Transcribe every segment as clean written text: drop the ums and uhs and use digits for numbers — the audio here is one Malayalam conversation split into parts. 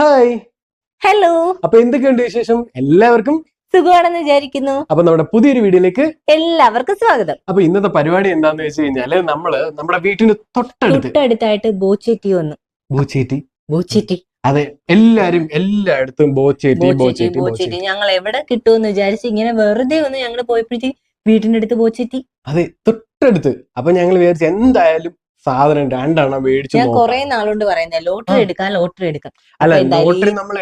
Hi, hello. അപ്പൊ എന്തൊക്കെയുണ്ട് വിശേഷം? എല്ലാവർക്കും സുഖമാണെന്ന് വിചാരിക്കുന്നു. അപ്പൊ നമ്മുടെ പുതിയൊരു വീഡിയോയിലേക്ക് എല്ലാവർക്കും സ്വാഗതം. അപ്പൊ ഇന്നത്തെ പരിപാടി എന്താന്ന് വെച്ച് കഴിഞ്ഞാല് നമ്മുടെ വീട്ടിന് തൊട്ടടുത്തായിട്ട് ബോച്ചേറ്റി വന്നു. ബോച്ചേറ്റി. അതെ, എല്ലായിടത്തും ബോച്ചേറ്റി. ഞങ്ങൾ എവിടെ കിട്ടുമെന്ന് വിചാരിച്ച് ഇങ്ങനെ വെറുതെ ഒന്ന് ഞങ്ങൾ പോയപ്പോഴത്തേക്ക് വീടിന്റെ അടുത്ത് ബോച്ചേറ്റി. അതെ, തൊട്ടടുത്ത്. അപ്പൊ ഞങ്ങൾ വിചാരിച്ചു എന്തായാലും സാധനം 2 എണ്ണം മേടിച്ചു. ഞാൻ കുറെ നാളുകൊണ്ട് പറയുന്നത് ലോട്ടറി എടുക്കാം. അല്ല, ലോട്ടറി നമ്മൾ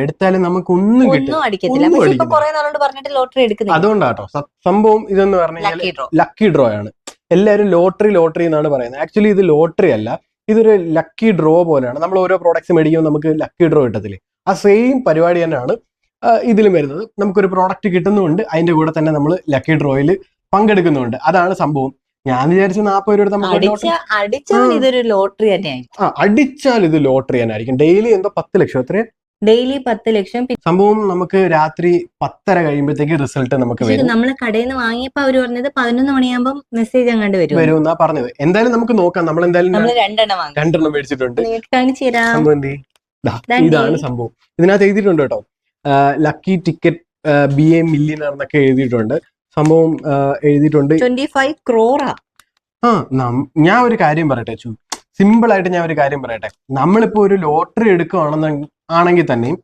എടുത്താലും നമുക്ക് ഒന്നും അടിക്കത്തില്ല. പക്ഷെ ഇപ്പൊ കുറെ നാളുകൊണ്ട് പറഞ്ഞിട്ട് ലോട്ടറി എടുക്കുന്നില്ല. അതുകൊണ്ടാട്ടോ സംഭവം ഇതെന്ന് പറഞ്ഞു കഴിഞ്ഞാൽ ലക്കി ഡ്രോ ആണ്. എല്ലാവരും ലോട്ടറി എന്നാണ് പറയുന്നത്. ആക്ച്വലി ഇത് ലോട്ടറി അല്ല, ഇതൊരു ലക്കി ഡ്രോ പോലെയാണ്. നമ്മൾ ഓരോ പ്രോഡക്ട്സ് മേടിക്കുമ്പോൾ നമുക്ക് ലക്കി ഡ്രോ കിട്ടത്തില്ലേ, ആ സെയിം പരിപാടി തന്നെയാണ് ഇതിലും വരുന്നത്. നമുക്കൊരു പ്രോഡക്റ്റ് കിട്ടുന്നുണ്ട്, അതിന്റെ കൂടെ തന്നെ നമ്മൾ ലക്കി ഡ്രോയിൽ പങ്കെടുക്കുന്നുണ്ട്. അതാണ് സംഭവം. ഞാൻ വിചാരിച്ചു 40 രൂപ അടിച്ചാൽ ഇതൊരു ലോട്ടറി തന്നെയായിരിക്കും. അടിച്ചാൽ ഇത് ലോട്ടറി തന്നെ ആയിരിക്കും. ഡെയിലി എന്തോ 10 ലക്ഷം, എത്രയാ? ഡെയിലി 10 ലക്ഷം. സംഭവം നമുക്ക് രാത്രി 10:30 കഴിയുമ്പോഴത്തേക്ക് റിസൾട്ട് നമുക്ക് വരും. നമ്മള് കടയിൽ നിന്ന് വാങ്ങിയപ്പോ അവര് പറഞ്ഞത് 11 മണിയാകുമ്പോൾ മെസ്സേജ് അങ്ങോട്ട് വരും എന്നാ പറഞ്ഞത്. എന്തായാലും നമുക്ക് നോക്കാം. നമ്മൾ എന്തായാലും 2 മേടിച്ചിട്ടുണ്ട്. ഇതാണ് സംഭവം. ഇതിനകത്ത് എഴുതിയിട്ടുണ്ട് കേട്ടോ, ലക്കി ടിക്കറ്റ് BA മില്യണർ എന്നൊക്കെ എഴുതിയിട്ടുണ്ട്. സംഭവം എഴുതിയിട്ടുണ്ട് 25 crore. ഞാൻ ഒരു കാര്യം പറയട്ടെ, സിമ്പിൾ ആയിട്ട് ഞാൻ ഒരു കാര്യം പറയട്ടെ. നമ്മളിപ്പോ ഒരു ലോട്ടറി എടുക്കുകയാണെങ്കിൽ തന്നെയും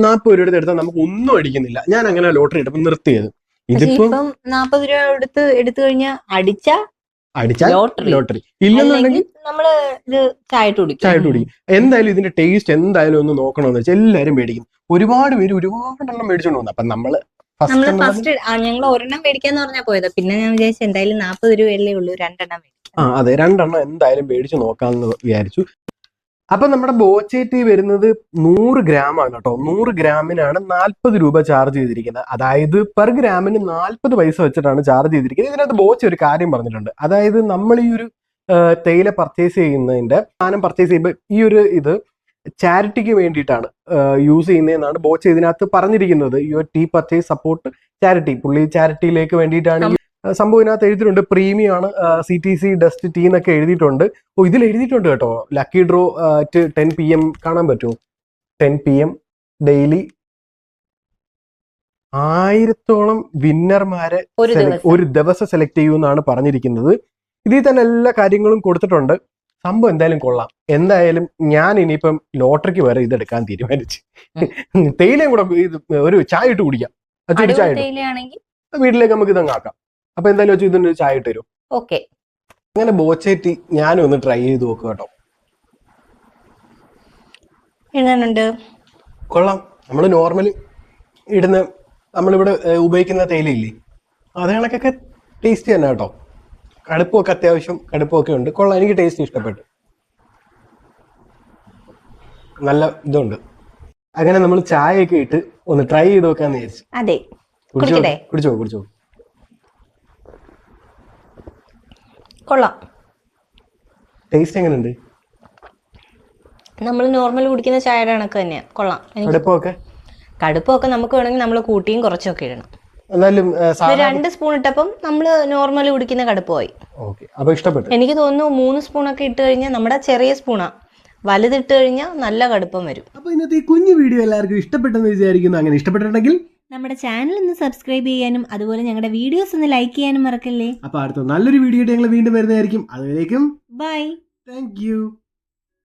40 രൂപ എടുത്താൽ നമുക്ക് ഒന്നും അടിക്കുന്നില്ല. ഞാൻ അങ്ങനെ ലോട്ടറി എടുപ്പ് നിർത്തിയത്. ഇതിപ്പോ 40 രൂപ എടുത്തു കഴിഞ്ഞാൽ അടിച്ചാൽ ലോട്ടറി ഇല്ലെന്നുണ്ടെങ്കിൽ നമ്മള് ചായ കുടിക്കും. എന്തായാലും ഇതിന്റെ ടേസ്റ്റ് എന്തായാലും ഒന്ന് നോക്കണമെന്ന് വെച്ചാൽ എല്ലാരും മേടിക്കും. ഒരുപാട് പേര് ഒരുപാടെണ്ണം മേടിച്ചോണ്ട് വന്നു. അപ്പൊ ഞങ്ങൾ ഒരെണ്ണം മേടിക്കാന്ന് പറഞ്ഞാ പോയത്. പിന്നെ ഞാൻ വിചാരിച്ചു എന്തായാലും 40 രൂപയല്ലേ ഉള്ളൂ, 2 എണ്ണം മേടിക്കാം. അതെ, 2 എണ്ണം എന്തായാലും മേടിച്ചു നോക്കാമെന്ന് വിചാരിച്ചു. അപ്പൊ നമ്മുടെ ബോച്ചേറ്റി വരുന്നത് 100 ഗ്രാമാണ് കേട്ടോ. 100 ഗ്രാമിനാണ് 40 രൂപ ചാർജ് ചെയ്തിരിക്കുന്നത്. അതായത് പെർ ഗ്രാമിന് 40 പൈസ വെച്ചിട്ടാണ് ചാർജ് ചെയ്തിരിക്കുന്നത്. ഇതിനകത്ത് ബോച്ച ഒരു കാര്യം പറഞ്ഞിട്ടുണ്ട്. അതായത് നമ്മൾ ഈ ഒരു തേയില പർച്ചേസ് ചെയ്യുന്നതിന്റെ സാധനം പർച്ചേസ് ചെയ്യുമ്പോൾ ഈ ഒരു ഇത് ചാരിറ്റിക്ക് വേണ്ടിയിട്ടാണ് യൂസ് ചെയ്യുന്നതെന്നാണ് ബോച്ച ഇതിനകത്ത് പറഞ്ഞിരിക്കുന്നത്. Your tea purchase support charity. പുള്ളി ചാരിറ്റിയിലേക്ക് വേണ്ടിയിട്ടാണ് സംഭവം ഇതിനകത്ത് എഴുതിയിട്ടുണ്ട്. പ്രീമിയം ആണ്, CTC ഡസ്റ്റ് ടീ എന്നൊക്കെ എഴുതിയിട്ടുണ്ട്. ഇതിൽ എഴുതിയിട്ടുണ്ട് കേട്ടോ, ലക്കി ഡ്രോ 10 PM കാണാൻ പറ്റുമോ? 10 PM ഡെയിലി 1000ഓളം വിന്നർമാരെ ഒരു ദിവസം സെലക്ട് ചെയ്യുമെന്നാണ് പറഞ്ഞിരിക്കുന്നത്. ഇതിൽ തന്നെ എല്ലാ കാര്യങ്ങളും കൊടുത്തിട്ടുണ്ട്. സംഭവം എന്തായാലും കൊള്ളാം. എന്തായാലും ഞാൻ ഇനിയിപ്പം ലോട്ടറിക്ക് വരെ ഇതെടുക്കാൻ തീരുമാനിച്ചു. തേയിലയും കൂടെ ഒരു ചായ ഇട്ട് കുടിക്കാം. ചായ വീട്ടിലേക്ക് നമുക്ക് ഇതങ്ങ് ആക്കാം. അപ്പൊ എന്തായാലും വെച്ചാൽ ഇതിന്റെ ചായ ഇട്ട് തരും. ഓക്കെ, അങ്ങനെ ബോച്ചേറ്റി ഞാനും ഒന്ന് ട്രൈ ചെയ്ത് നോക്കുക കേട്ടോ. കൊള്ളാം. നമ്മൾ നോർമലി നമ്മളിവിടെ ഉപയോഗിക്കുന്ന തേയിലയില്ലേ, അത് കണക്കൊക്കെ ടേസ്റ്റ് തന്നെ കേട്ടോ. കടുപ്പൊക്കെ അത്യാവശ്യം കടുപ്പൊക്കെ ഉണ്ട്. കൊള്ളാം, എനിക്ക് ടേസ്റ്റ് ഇഷ്ടപ്പെട്ടു. നല്ല ഇതുണ്ട്. അങ്ങനെ നമ്മൾ ചായയൊക്കെ ഇട്ട് ഒന്ന് ട്രൈ ചെയ്ത് നോക്കാന്ന് വിചാരിച്ചു. അതെ, കുടിച്ചോ. കൊള്ളാം. ടേസ്റ്റ് എങ്ങനെയുണ്ട്? നമ്മൾ നോർമൽ കുടിക്കുന്ന ചായയുടെ കണക്ക് തന്നെയാ. കൊള്ളാം. കടുപ്പൊക്കെ നമുക്ക് വേണമെങ്കിൽ നമ്മൾ കൂട്ടിയും കുറച്ചൊക്കെ ഇടണം. എന്നാലും 2 സ്പൂൺ ഇട്ടപ്പം നമ്മള് നോർമൽ കുടിക്കുന്ന കടുപ്പമായി. ഇഷ്ടപ്പെട്ടു. എനിക്ക് തോന്നുന്നു 3 സ്പൂണൊക്കെ ഇട്ട് കഴിഞ്ഞാൽ, നമ്മുടെ ചെറിയ സ്പൂണാ, വലുതിട്ട് കഴിഞ്ഞാൽ നല്ല കടുപ്പം വരും. അപ്പൊ ഇന്നത്തെ ഈ കുഞ്ഞു വീഡിയോ എല്ലാവർക്കും ഇഷ്ടപ്പെട്ടെന്ന് വിചാരിക്കുന്നു. അങ്ങനെ ഇഷ്ടപ്പെട്ടിട്ടുണ്ടെങ്കിൽ നമ്മുടെ ചാനൽ ഒന്ന് സബ്സ്ക്രൈബ് ചെയ്യാനും അതുപോലെ ഞങ്ങളുടെ വീഡിയോസ് ഒന്ന് ലൈക്ക് ചെയ്യാനും മറക്കല്ലേ. അപ്പൊ അടുത്ത നല്ലൊരു വീഡിയോ ഞങ്ങൾ വീണ്ടും വരുന്നതായിരിക്കും. അതുവരേക്കും ബൈ. Thank you.